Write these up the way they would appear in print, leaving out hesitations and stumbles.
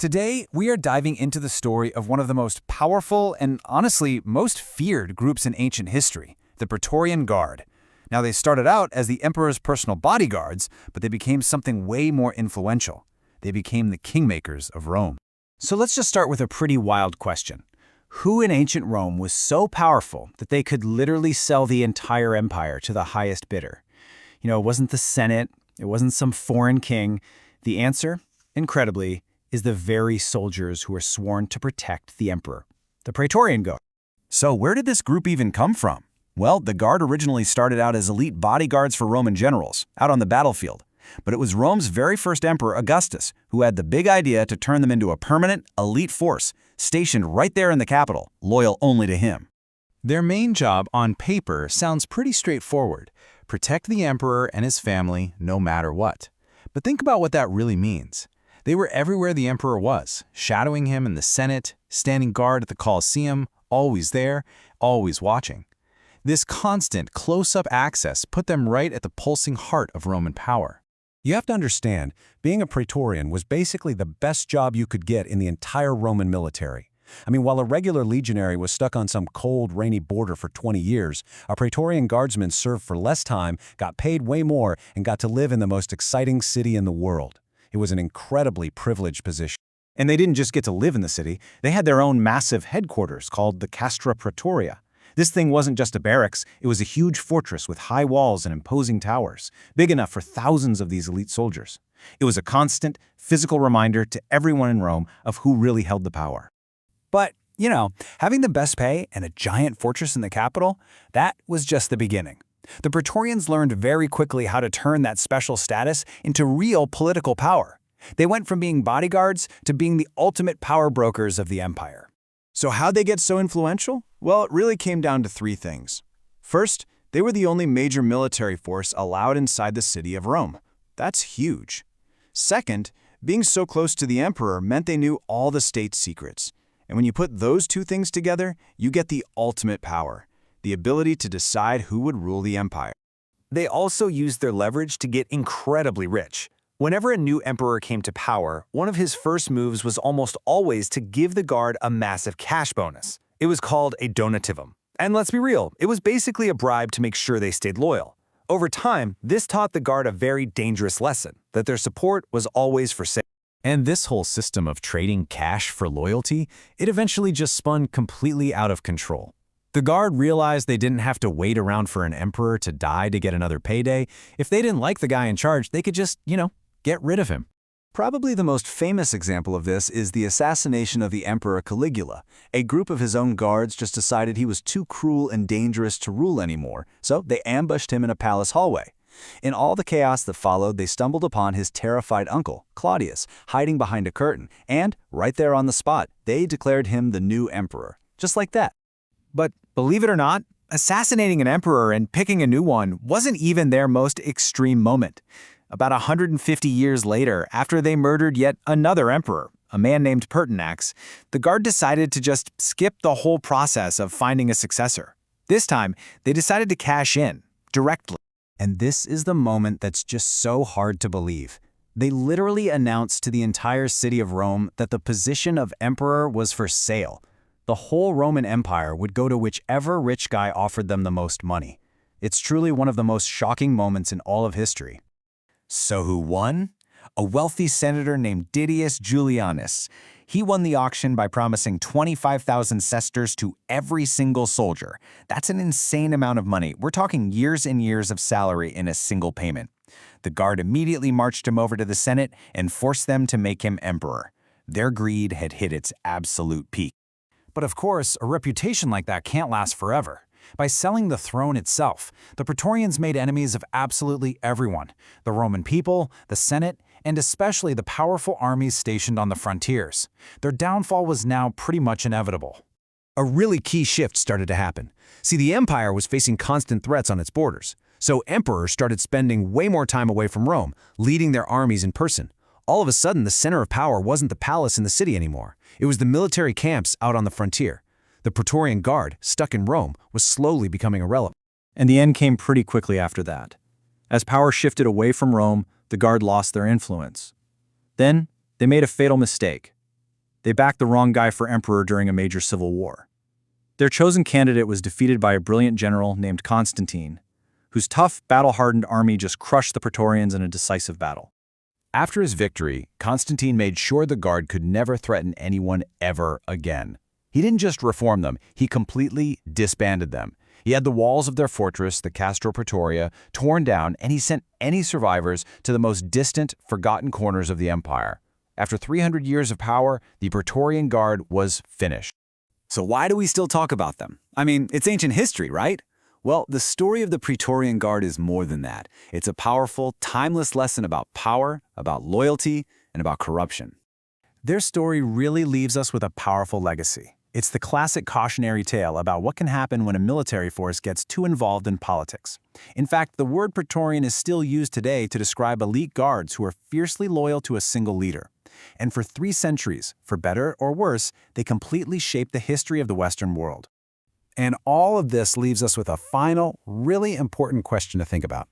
Today, we are diving into the story of one of the most powerful and, honestly, most feared groups in ancient history, the Praetorian Guard. Now, they started out as the emperor's personal bodyguards, but they became something way more influential. They became the Kingmakers of Rome. So let's just start with a pretty wild question. Who in ancient Rome was so powerful that they could literally sell the entire empire to the highest bidder? It wasn't the Senate, it wasn't some foreign king. The answer, incredibly, is the very soldiers who were sworn to protect the emperor, the Praetorian Guard. So where did this group even come from? Well, the Guard originally started out as elite bodyguards for Roman generals, out on the battlefield. But it was Rome's very first emperor, Augustus, who had the big idea to turn them into a permanent, elite force, stationed right there in the capital, loyal only to him. Their main job on paper sounds pretty straightforward. Protect the emperor and his family no matter what. But think about what that really means. They were everywhere the emperor was, shadowing him in the Senate, standing guard at the Colosseum, always there, always watching. This constant, close-up access put them right at the pulsing heart of Roman power. You have to understand, being a Praetorian was basically the best job you could get in the entire Roman military. While a regular legionary was stuck on some cold, rainy border for 20 years, a Praetorian guardsman served for less time, got paid way more, and got to live in the most exciting city in the world. It was an incredibly privileged position. And they didn't just get to live in the city, they had their own massive headquarters called the Castra Praetoria. This thing wasn't just a barracks, it was a huge fortress with high walls and imposing towers, big enough for thousands of these elite soldiers. It was a constant, physical reminder to everyone in Rome of who really held the power. But, having the best pay and a giant fortress in the capital, that was just the beginning. The Praetorians learned very quickly how to turn that special status into real political power. They went from being bodyguards to being the ultimate power brokers of the empire. So how'd they get so influential? Well, it really came down to three things. First, they were the only major military force allowed inside the city of Rome. That's huge. Second, being so close to the emperor meant they knew all the state's secrets. And when you put those two things together, you get the ultimate power, the ability to decide who would rule the empire. They also used their leverage to get incredibly rich. Whenever a new emperor came to power, one of his first moves was almost always to give the guard a massive cash bonus. It was called a donativum. And let's be real, it was basically a bribe to make sure they stayed loyal. Over time, this taught the guard a very dangerous lesson, that their support was always for sale. And this whole system of trading cash for loyalty, it eventually just spun completely out of control. The Guard realized they didn't have to wait around for an emperor to die to get another payday. If they didn't like the guy in charge, they could just, get rid of him. Probably the most famous example of this is the assassination of the Emperor Caligula. A group of his own guards just decided he was too cruel and dangerous to rule anymore, so they ambushed him in a palace hallway. In all the chaos that followed, they stumbled upon his terrified uncle, Claudius, hiding behind a curtain, and, right there on the spot, they declared him the new emperor. Just like that. But believe it or not, assassinating an emperor and picking a new one wasn't even their most extreme moment. About 150 years later, after they murdered yet another emperor, a man named Pertinax, the Guard decided to just skip the whole process of finding a successor. This time, they decided to cash in, directly. And this is the moment that's just so hard to believe. They literally announced to the entire city of Rome that the position of emperor was for sale. The whole Roman Empire would go to whichever rich guy offered them the most money. It's truly one of the most shocking moments in all of history. So who won? A wealthy senator named Didius Julianus. He won the auction by promising 25,000 sesterces to every single soldier. That's an insane amount of money. We're talking years and years of salary in a single payment. The Guard immediately marched him over to the Senate and forced them to make him emperor. Their greed had hit its absolute peak. But of course, a reputation like that can't last forever. By selling the throne itself, the Praetorians made enemies of absolutely everyone: the Roman people, the Senate, and especially the powerful armies stationed on the frontiers. Their downfall was now pretty much inevitable. A really key shift started to happen. See, the empire was facing constant threats on its borders, so emperors started spending way more time away from Rome, leading their armies in person. All of a sudden, the center of power wasn't the palace in the city anymore. It was the military camps out on the frontier. The Praetorian Guard, stuck in Rome, was slowly becoming irrelevant. And the end came pretty quickly after that. As power shifted away from Rome, the Guard lost their influence. Then, they made a fatal mistake. They backed the wrong guy for emperor during a major civil war. Their chosen candidate was defeated by a brilliant general named Constantine, whose tough, battle-hardened army just crushed the Praetorians in a decisive battle. After his victory, Constantine made sure the Guard could never threaten anyone ever again. He didn't just reform them, he completely disbanded them. He had the walls of their fortress, the Castra Praetoria, torn down, and he sent any survivors to the most distant, forgotten corners of the empire. After 300 years of power, the Praetorian Guard was finished. So why do we still talk about them? I mean, it's ancient history, right? Well, the story of the Praetorian Guard is more than that. It's a powerful, timeless lesson about power, about loyalty, and about corruption. Their story really leaves us with a powerful legacy. It's the classic cautionary tale about what can happen when a military force gets too involved in politics. In fact, the word Praetorian is still used today to describe elite guards who are fiercely loyal to a single leader. And for 3 centuries, for better or worse, they completely shaped the history of the Western world. And all of this leaves us with a final, really important question to think about.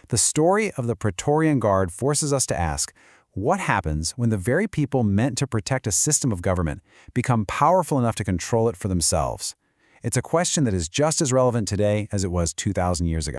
The story of the Praetorian Guard forces us to ask, what happens when the very people meant to protect a system of government become powerful enough to control it for themselves? It's a question that is just as relevant today as it was 2,000 years ago.